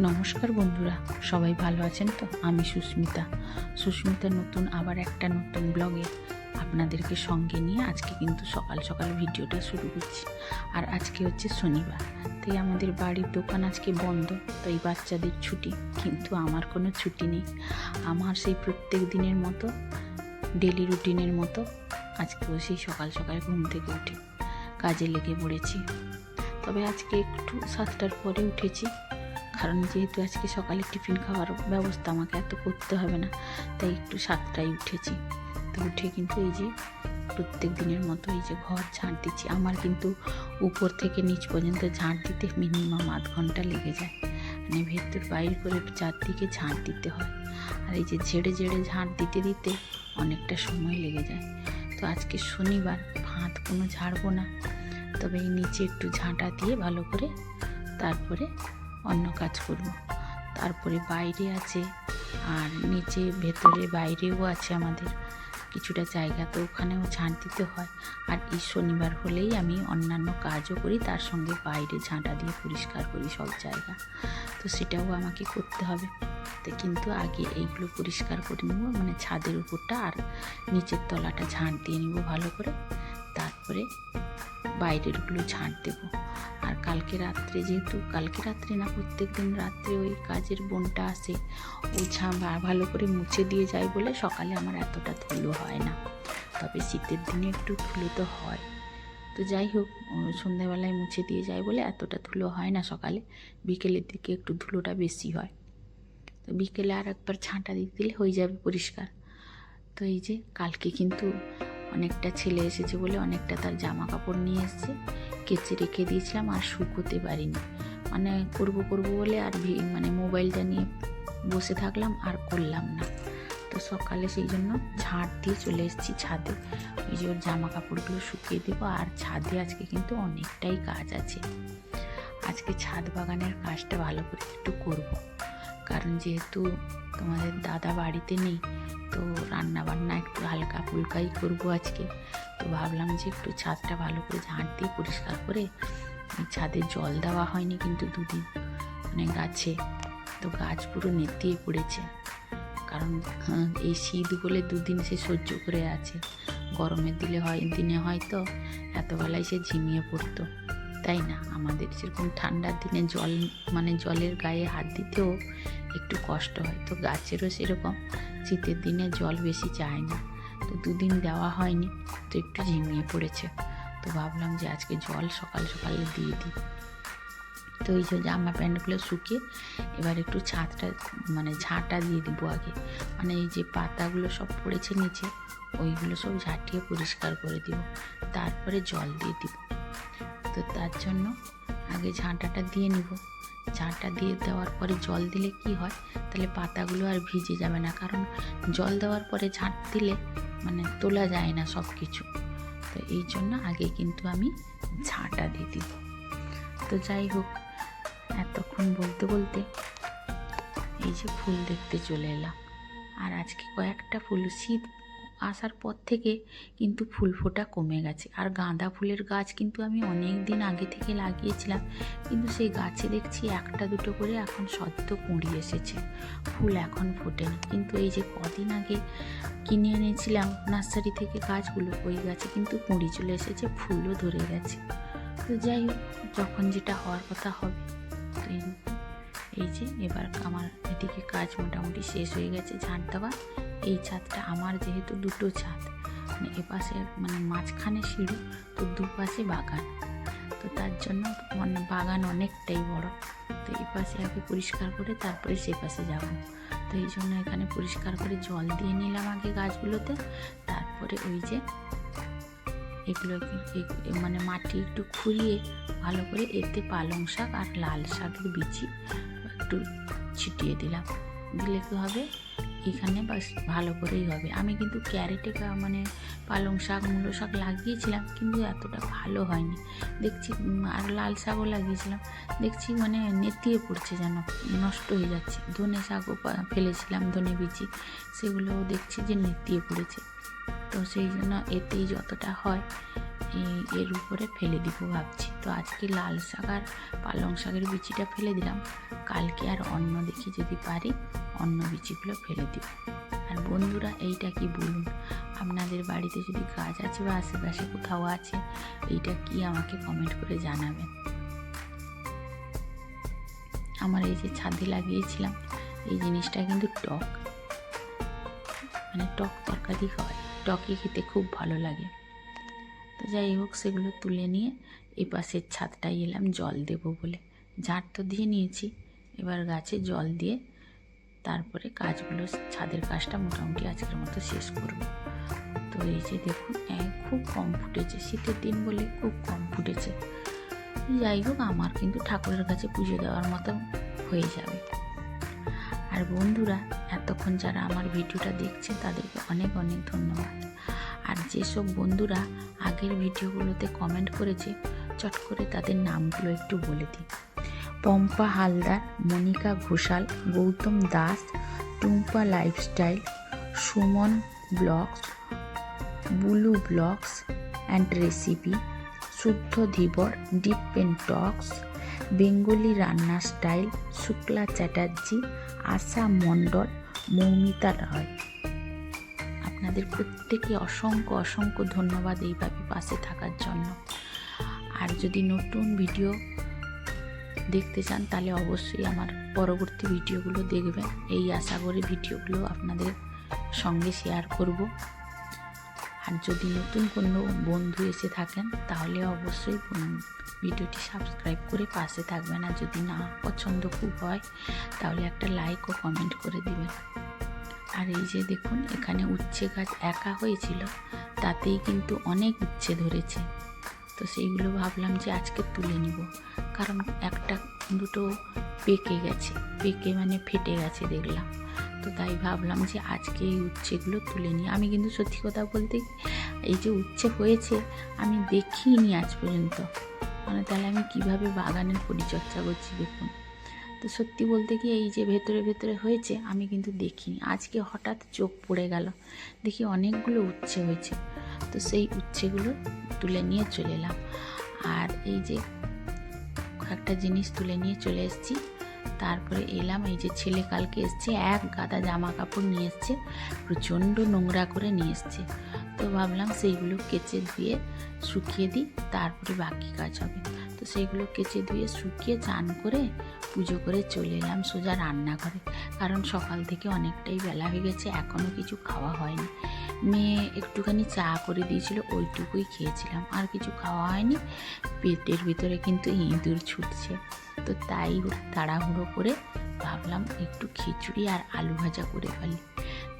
নমস্কার বন্ধুরা, সবাই ভালো আছেন তো? আমি সুস্মিতা নতুন আবার একটা নতুন ব্লগে আপনাদেরকে সঙ্গে নিয়ে আজকে কিন্তু সকাল সকাল ভিডিওটা শুরু করছি। আর আজকে হচ্ছে শনিবার, তাই আমাদের বাড়ির দোকান আজকে বন্ধ, তাই বাচ্চাদের ছুটি, কিন্তু আমার কোনো ছুটি নেই। আমার সেই প্রত্যেক দিনের মতো ডেলি রুটিনের মতো আজকেও সেই সকাল সকাল ঘুম থেকে উঠে কাজে লেগে পড়েছি। তবে আজকে একটু 7টার পরে উঠেছি, কারণ যেহেতু আজকে সকালে টিফিন খাওয়ার ব্যবস্থা আমাকে এত করতে হবে না, তাই একটু 7টায় উঠেছি। তো উঠে কিন্তু এই যে প্রত্যেক দিনের মতো এই যে ঘর ঝাঁট দিচ্ছি। আমার কিন্তু উপর থেকে নিচ পর্যন্ত ঝাঁট দিতে মিনিমাম 8 ঘন্টা লেগে যায়, মানে ভেতর বাইর করে চারদিকে ঝাঁট দিতে হয়। আর এই যে ঝেড়ে ঝেড়ে ঝাঁট দিতে দিতে অনেকটা সময় লেগে যায়। তো আজকে শনিবার, ভাত কোনো ঝাড়বো না, তবে এই নিচে একটু ঝাঁটা দিয়ে ভালো করে তারপরে অন্য কাজ করব। তারপরে বাইরে আছে, আর নিচে ভেতরে বাইরেও আছে আমাদের কিছুটা জায়গা, তো ওখানেও ঝাঁট দিতে হয়। আর এই শনিবার হলেই আমি অন্যান্য কাজও করি, তার সঙ্গে বাইরে ঝাঁটা দিয়ে পরিষ্কার করি সব জায়গা, তো সেটাও আমাকে করতে হবে। তো কিন্তু আগে এইগুলো পরিষ্কার করে নেব, মানে ছাদের উপরটা আর নিচের তলাটা ঝাঁট দিয়ে নেব ভালো করে, তারপরে বাইরেরগুলো ঝাঁট দেব। আর কালকে রাত্রে, যেহেতু কালকে রাত্রে না প্রত্যেক দিন রাত্রে ওই কাজের বোনটা আসে, ও ভালো করে মুছে দিয়ে যায় বলে সকালে আমার এতটা ধুলো হয় না। তবে শীতের দিনে একটু ধুলো তো হয়, তো যাই হোক, সন্ধ্যাবেলায় মুছে দিয়ে যায় বলে এতটা ধুলো হয় না সকালে, বিকেলের দিকে একটু ধুলোটা বেশি হয়। তো বিকেলে আর একবার ঝাঁটা দিয়ে দিলে হয়ে যাবে পরিষ্কার। তো এই যে কালকে কিন্তু অনেকটা ছেলে এসেছে বলে অনেকটা তার জামা কাপড় নিয়ে এসেছে, কেচে রেখে দিয়েছিলাম আর শুকোতে পারিনি, মানে করবো বলে আর মানে মোবাইলটা নিয়ে বসে থাকলাম আর করলাম না। তো সকালে সেই জন্য ঝাঁট দিয়ে চলে এসেছি ছাদে, ওই যে ওর জামা কাপড়গুলো শুকিয়ে দেবো। আর ছাদে আজকে কিন্তু অনেকটাই কাজ আছে, আজকে ছাদ বাগানের কাজটা ভালো করে একটু করব, কারণ যেহেতু তোমাদের দাদা বাড়িতে নেই, তো রান্না বান্না একটু হালকা ফুলকাই করবো আজকে। তো ভাবলাম যে একটু ছাদটা ভালো করে ঝাঁট দিয়ে পরিষ্কার করে, ছাদে জল দেওয়া হয়নি কিন্তু দুদিন, মানে গাছে, তো গাছ পুরো নেতিয়ে পড়েছে, কারণ এই শীত বলে দুদিন সে সহ্য করে আছে। গরমের দিনে হয়তো এতবেলায় সে ঝিমিয়ে পড়তো, তাই না? আমাদের যেরকম ঠান্ডার দিনে মানে জলের গায়ে হাত দিতেও একটু কষ্ট হয়, তো গাছেরও সেরকম শীতের দিনে জল বেশি চায় না। তো দুদিন দেওয়া হয়নি, তো একটু ঝিমিয়ে পড়েছে। তো ভাবলাম যে আজকে জল সকাল সকালে দিয়ে দিই। তো এই যে জামা প্যান্টগুলো শুকিয়ে এবার একটু ছাদটা মানে ঝাঁটা দিয়ে দিব আগে, মানে এই যে পাতাগুলো সব পড়েছে নিচে, ওইগুলো সব ঝাঁটিয়ে পরিষ্কার করে দিব, তারপরে জল দিয়ে দিব। তো তার জন্য আগে ঝাঁটাটা দিয়ে নিব। ঝাঁটা দিয়ে দেওয়ার পরে জল দিলে কি হয়, তাহলে পাতাগুলো আর ভিজে যাবে না, কারণ জল দেওয়ার পরে ঝাঁট দিলে মানে তোলা যায় না সব কিছু। তো এই জন্য আগে কিন্তু আমি ঝাঁটা দিয়ে দিব। তো যাই হোক, এতক্ষণ বলতে বলতে এই যে ফুল দেখতে চলে এলাম। আর আজকে কয়েকটা ফুল, শীত আসার পর থেকে কিন্তু ফুল ফোটা কমে গেছে। আর গাঁদা ফুলের গাছ কিন্তু আমি অনেক দিন আগে থেকে লাগিয়েছিলাম, কিন্তু সেই গাছে দেখছি একটা দুটো করে এখন সদ্য কুঁড়ি এসেছে, ফুল এখন ফোটেনি। কিন্তু এই যে কদিন আগে কিনে এনেছিলাম নার্সারি থেকে গাছগুলো, ওই গাছে কিন্তু কুঁড়ি চলে এসেছে, ফুলও ধরে গেছে। তো যাই হোক, যখন যেটা হওয়ার কথা হবে। তো এই যে এবার আমার এদিকে কাজ মোটামুটি শেষ হয়ে গেছে ঝাঁট দেওয়া। এই ছাদটা আমার, যেহেতু দুটো ছাদ, মানে এপাশে মানে মাঝখানে সিঁড়ি, তো দুপাশে বাগান, তো তার জন্য মানে বাগান অনেকটাই বড়। তো এই পাশে আগে পরিষ্কার করে তারপরে সে পাশে যাব। তো এই জন্য এখানে পরিষ্কার করে জল দিয়ে নিলাম আগে গাছগুলোতে, তারপরে ওই যে এগুলো মানে মাটি একটু খুঁড়িয়ে ভালো করে এতে পালং শাক আর লাল শাকের বিচি একটু ছিটিয়ে দিলাম, দিলে কী হবে, এখানে বাস ভালো করেই হবে। আমি কিন্তু ক্যারেটে মানে পালং শাক মূলো শাক লাগিয়েছিলাম, কিন্তু এতটা ভালো হয়নি দেখছি। আর লাল শাকও লাগিয়েছিলাম, দেখছি মানে নেতিয়ে পড়ছে, যেন নষ্ট হয়ে যাচ্ছে। ধনে শাকও ফেলেছিলাম, ধনে বিচি, সেগুলোও দেখছি যে নেতিয়ে পড়েছে। তো সেই জন্য এতেই যতটা হয় এর উপরে ফেলে দিব ভাবছি। তো আজকে লাল শাক আর পালং শাকের বিচিটা ফেলে দিলাম, কালকে আর অন্য দেখি যদি পারি অন্য বিচিগুলো ফেলে দিব। আর বন্ধুরা এইটা কি বলুন, আপনাদের বাড়িতে যদি গাছ আছে বা আশেপাশে কোথাও আছে, এইটা কি আমাকে কমেন্ট করে জানাবেন। আমার এই যে ছাদে লাগিয়েছিলাম এই জিনিসটা কিন্তু টক, মানে টক তরকারি হয়, টকে খেতে খুব ভালো লাগে। তো যাই হোক, সেগুলো তুলে নিয়ে এই পাশের ছাদটায় এলাম জল দেব বলে। ঝাড় তো দিয়ে নিয়েছি, এবার গাছে জল দিয়ে তারপরে কাজগুলো, ছাদের কাজটা মোটামুটি আজকের মতো শেষ করব। তো এই যে দেখুন খুব কম ফুটেছে, শীতের দিন বলে খুব কম ফুটেছে। যাই হোক, আমার কিন্তু ঠাকুরের কাছে পুজো দেওয়ার মতো হয়ে যাবে। আর বন্ধুরা, এতক্ষণ যারা আমার ভিডিওটা দেখছে তাদেরকে অনেক অনেক ধন্যবাদ। আর যেসব বন্ধুরা আগের ভিডিওগুলোতে কমেন্ট করেছে, চট করে তাদের নামগুলো একটু বলে দিই। Pampa Haldar, Monika Ghoshal, Gautam Das, Tumpa lifestyle, Suman blogs, Bulu blogs and recipe, Shuddha Dhibar, deep pen talks, Bengali Ranna style, Shukla Chatterjee, Asha Mondal, Moumita Roy. আপনাদের প্রত্যেকে অসংখ্য অসংখ্য ধন্যবাদ এইভাবে পাশে থাকার জন্য। আর যদি নতুন ভিডিও দেখতে চান তাহলে অবশ্যই আমার পরবর্তী ভিডিওগুলো দেখবেন, এই আশা করে ভিডিওগুলো আপনাদের সঙ্গে শেয়ার করব। আর যদি নতুন কোনো বন্ধু এসে থাকেন তাহলে অবশ্যই ভিডিওটি সাবস্ক্রাইব করে পাশে থাকবেন। আর যদি না পছন্দ খুব হয় তাহলে একটা লাইক ও কমেন্ট করে দিবেন। আর এই যে দেখুন, এখানে উচ্ছে গাছ একা হয়েছিল, তাতেই কিন্তু অনেক উচ্ছে ধরেছে। তো সেইগুলো ভাবলাম যে আজকে তুলে নিব, কারণ একটা দুটো পেকে গেছে, মানে ফেটে গেছে দেখলাম। তো তাই ভাবলাম যে আজকে এই উচ্ছেগুলো তুলে নিই। আমি কিন্তু সত্যি কথা বলতে এই যে উচ্ছে হয়েছে আমি দেখিনি আজ পর্যন্ত, মানে তাহলে আমি কিভাবে বাগানের পরিচর্যা করছি দেখুন। তো সত্যি বলতে কি, এই যে ভেতরে ভেতরে হয়েছে আমি কিন্তু দেখিনি, আজকে হঠাৎ চোখ পড়ে গেল, দেখি অনেকগুলো উচ্ছে হয়েছে। তো সেই উচ্ছেগুলো তুলে নিয়ে চলে এলাম। আর এই যে একটা জিনিস তুলে নিয়ে চলে এসেছি, তারপরে এলাম, এই যে ছেলে কালকে এসছে, এক গাদা জামা কাপড় নিয়ে এসছে, প্রচণ্ড নোংরা করে নিয়ে এসছে। তো ভাবলাম সেইগুলো কেচে ধুয়ে শুকিয়ে দিই, তারপরে বাকি কাজ হবে। তো সেইগুলো কেচে ধুয়ে শুকিয়ে চান করে পুজো করে চলে এলাম সোজা রান্নাঘরে, কারণ সকাল থেকে অনেকটাই বেলা হয়ে গেছে, এখনও কিছু খাওয়া হয়নি। মেয়ে একটুখানি চা করে দিয়েছিল, ওইটুকুই খেয়েছিলাম, আর কিছু খাওয়া হয়নি। পেটের ভিতরে কিন্তু ইঁদুর ছুটছে, তো তাই তাড়াহুড়ো করে ভাবলাম একটু খিচুড়ি আর আলু ভাজা করে ফেলি।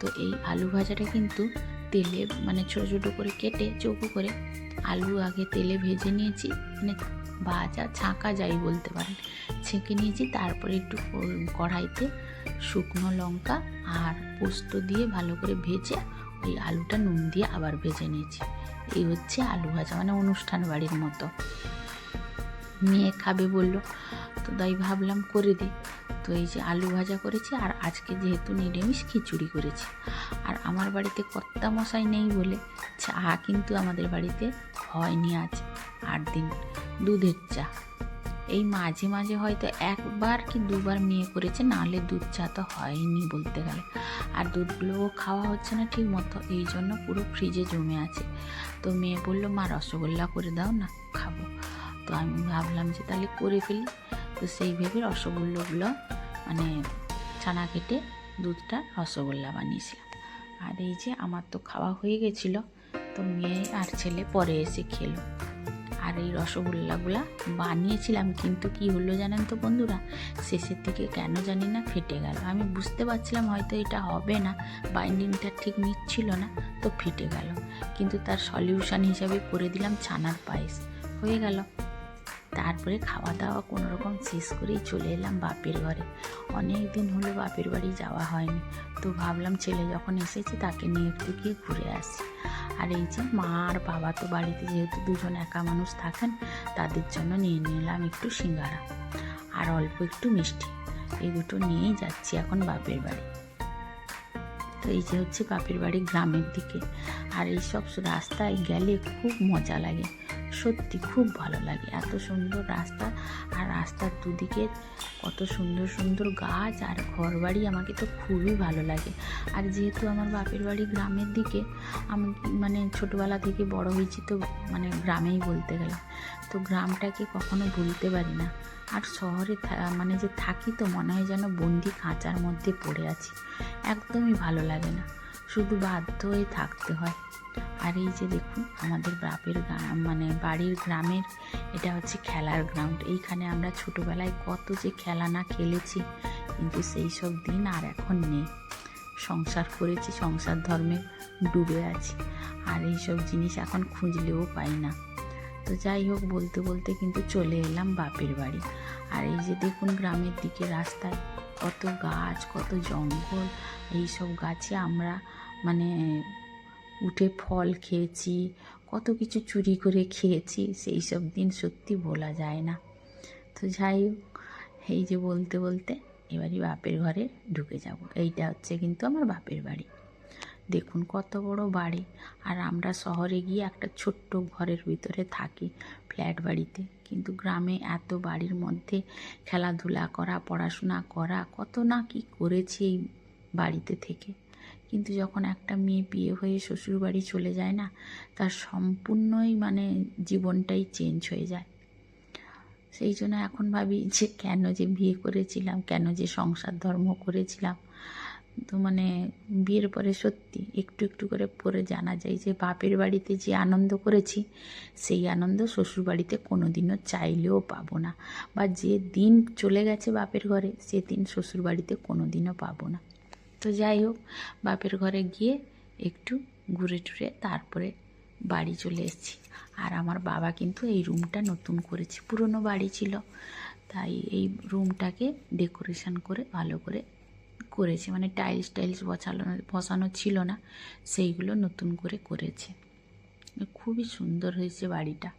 তো এই আলু ভাজাটা কিন্তু তেলে, মানে ছোটো ছোটো করে কেটে চৌকো করে আলু আগে তেলে ভেজে নিয়েছি, মানে ভাজা ছাঁকা যাই বলতে পারেন, ছেঁকে নিয়েছি। তারপরে একটু কড়াইতে শুকনো লঙ্কা আর পোস্ত দিয়ে ভালো করে ভেজে ওই আলুটা নুন দিয়ে আবার ভেজে নিয়েছি। এই হচ্ছে আলু ভাজা, মানে অনুষ্ঠান বাড়ির মতো। মেয়ে খাবে বললো, তো তাই ভাবলাম করে দিই। তো এই যে আলু ভাজা করেছি, আর আজকে যেহেতু নিরামিষ খিচুড়ি করেছি। আর আমার বাড়িতে কর্তা মশাই নেই বলে চা কিন্তু আমাদের বাড়িতে হয়নি আজ 8 দিন, দুধের চা। এই মাঝে মাঝে হয়তো একবার কি দুবার মেয়ে করেছে, নাহলে দুধ চা তো হয়নি বলতে গেলে। আর দুধগুলোও খাওয়া হচ্ছে না ঠিক মতো, এই জন্য পুরো ফ্রিজে জমে আছে। তো মেয়ে বললো, মা রসগোল্লা করে দাও না, খাবো। তো আমি ভাবলাম যে তাহলে করে ফেলি। তো সেই ভেবে রসগোল্লাগুলো, মানে ছানা কেটে দুধটা রসগোল্লা বানিয়েছিলাম। আর এই যে আমার তো খাওয়া হয়ে গেছিলো, তো মেয়ে আর ছেলে পরে এসে খেলো। আর এই রসগোল্লাগুলা বানিয়েছিলাম, কিন্তু কি হলো জানেন তো বন্ধুরা, শেষের দিকে কেন জানি না ফেটে গেল। আমি বুঝতে পারছিলাম হয়তো এটা হবে না, বাইন্ডিংটা ঠিক নিচ্ছিল না, তো ফেটে গেল। কিন্তু তার সলিউশন হিসাবে করে দিলাম ছানার পায়েস, হয়ে গেল। তারপরে খাওয়া দাওয়া কোনোরকম শেষ করেই চলে এলাম বাপের ঘরে। অনেক দিন হলো বাপের বাড়ি যাওয়া হয়নি, তো ভাবলাম ছেলে যখন এসেছে তাকে নিয়ে একটু গিয়ে ঘুরে আসি। আর এই যে মা আর বাবা তো বাড়িতে যেহেতু দুজন একা মানুষ থাকেন, তাদের জন্য নিয়ে নিলাম একটু সিঙ্গারা আর অল্প একটু মিষ্টি, এই দুটো নিয়েই যাচ্ছি এখন বাপের বাড়ি। তো তো এই যে হচ্ছে বাপের বাড়ি গ্রামের দিকে। আর এইসব রাস্তায় গেলে খুব মজা লাগে, সত্যি খুব ভালো লাগে, এত সুন্দর রাস্তা। আর রাস্তার দুদিকে কত সুন্দর সুন্দর গাছ আর ঘরবাড়ি, আমাকে তো খুবই ভালো লাগে। আর যেহেতু আমার বাপের বাড়ি গ্রামের দিকে, আমি মানে ছোটোবেলা থেকে বড় হয়েছি তো মানে গ্রামেই বলতে গেলে, তো গ্রামটাকে কখনো ভুলতে পারি না। আর শহরে মানে যে থাকি তো মনে হয় যেন বন্দি খাঁচার মধ্যে পড়ে আছি, একদমই ভালো লাগে না, শুধু বাধ্য হয়ে থাকতে হয়। আর এই যে দেখুন আমাদের বাপের মানে বাড়ির গ্রামের এটা হচ্ছে খেলার গ্রাউন্ড। এইখানে আমরা ছোটোবেলায় কত যে খেলা না খেলেছি, কিন্তু সেই সব দিন আর এখন নেই। সংসার করেছি, সংসার ধর্মে ডুবে আছি, আর এইসব জিনিস এখন খুঁজলেও পাই না। তো যাই হোক, বলতে বলতে কিন্তু চলে এলাম বাপের বাড়ি। আর এই যে দেখুন গ্রামের দিকে রাস্তায় কত গাছ, কত জঙ্গল, এইসব গাছে আমরা মানে উঠে ফল খেয়েছি, কত কিছু চুরি করে খেয়েছি, সেই সব দিন সত্যি ভোলা যায় না। তো যাই হোক, এই যে বলতে বলতে এবারই বাপের ঘরে ঢুকে যাব। এইটা হচ্ছে কিন্তু আমার বাপের বাড়ি। দেখুন কত বড় বাড়ি। আর আমরা শহরে গিয়ে একটা ছোট্ট ঘরের ভিতরে থাকি, ফ্ল্যাট বাড়িতে, কিন্তু গ্রামে এত বাড়ির মধ্যে খেলাধুলা করা, পড়াশোনা করা, কত না কি করেছি এই বাড়িতে থেকে। কিন্তু যখন একটা মেয়ে বিয়ে হয়ে শ্বশুর বাড়ি চলে যায় না, তার সম্পূর্ণই মানে জীবনটাই চেঞ্জ হয়ে যায়। সেই জন্য এখন ভাবি যে কেন যে বিয়ে করেছিলাম, কেন যে সংসার ধর্ম করেছিলাম। তো মানে বিয়ের পরে সত্যি একটু একটু করে পরে জানা যায় যে বাপের বাড়িতে যে আনন্দ করেছি, সেই আনন্দ শ্বশুর বাড়িতে কোনো দিনও চাইলেও পাবো না, বা যে দিন চলে গেছে বাপের ঘরে সে দিন শ্বশুর বাড়িতে কোনো দিনও পাবো না। তো যাই হোক, বাপের ঘরে গিয়ে একটু ঘুরে টুরে তারপরে বাড়ি চলে এসেছি। আর আমার বাবা কিন্তু এই রুমটা নতুন করেছে, পুরনো বাড়ি ছিল, তাই এই রুমটাকে ডেকোরেশন করে ভালো করে করেছে, মানে টাইলস বসানো ছিল না, সেইগুলো নতুন করে করেছে। খুবই সুন্দর হয়েছে বাড়িটা।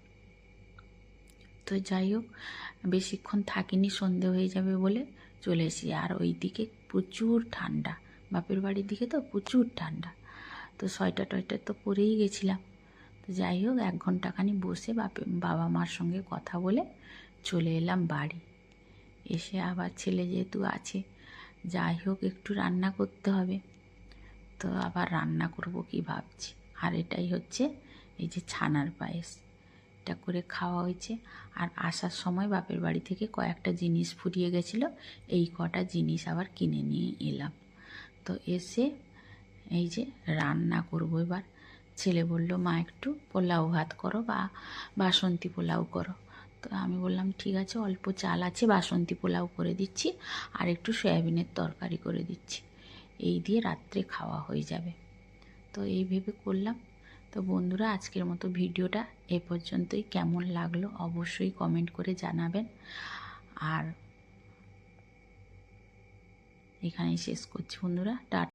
তো যাই হোক, বেশিক্ষণ থাকিনি, সন্ধে হয়ে যাবে বলে চলে এসেছি। আর ওই দিকে প্রচুর ঠান্ডা, বাপের বাড়ির দিকে তো প্রচুর ঠান্ডা, তো সোয়েটার টয়েটার তো পরেই গেছিলাম। তো যাই হোক, 1 ঘন্টাখানি বসে বাবা মার সঙ্গে কথা বলে চলে এলাম বাড়ি। এসে আবার ছেলে যেহেতু আছে, যাই হোক একটু রান্না করতে হবে, তো আবার রান্না করব কি ভাবছি। আর এটাই হচ্ছে এই যে ছানার পায়েস, এটা করে খাওয়া হয়েছে। আর আসার সময় বাপের বাড়ি থেকে কয়েকটা জিনিস ফুরিয়ে গেছিলো, এই কটা জিনিস আবার কিনে নিয়ে এলাম। তো এসে এই যে রান্না করব এবার। ছেলে বলল মা একটু পোলাও ভাত করো বা বাসন্তী পোলাও করো। তো আমি বললাম ঠিক আছে, অল্প চাল আছে, বাসন্তী পোলাও করে দিচ্ছি, আর একটু সয়াবিনের তরকারি করে দিচ্ছি, এই দিয়ে রাত্রে খাওয়া হয়ে যাবে। তো এই ভেবে করলাম। তো বন্ধুরা, আজকের মতো ভিডিওটা এ পর্যন্তই। কেমন লাগলো অবশ্যই কমেন্ট করে জানাবেন। আর এখানেই শেষ করছি বন্ধুরা, টাটা।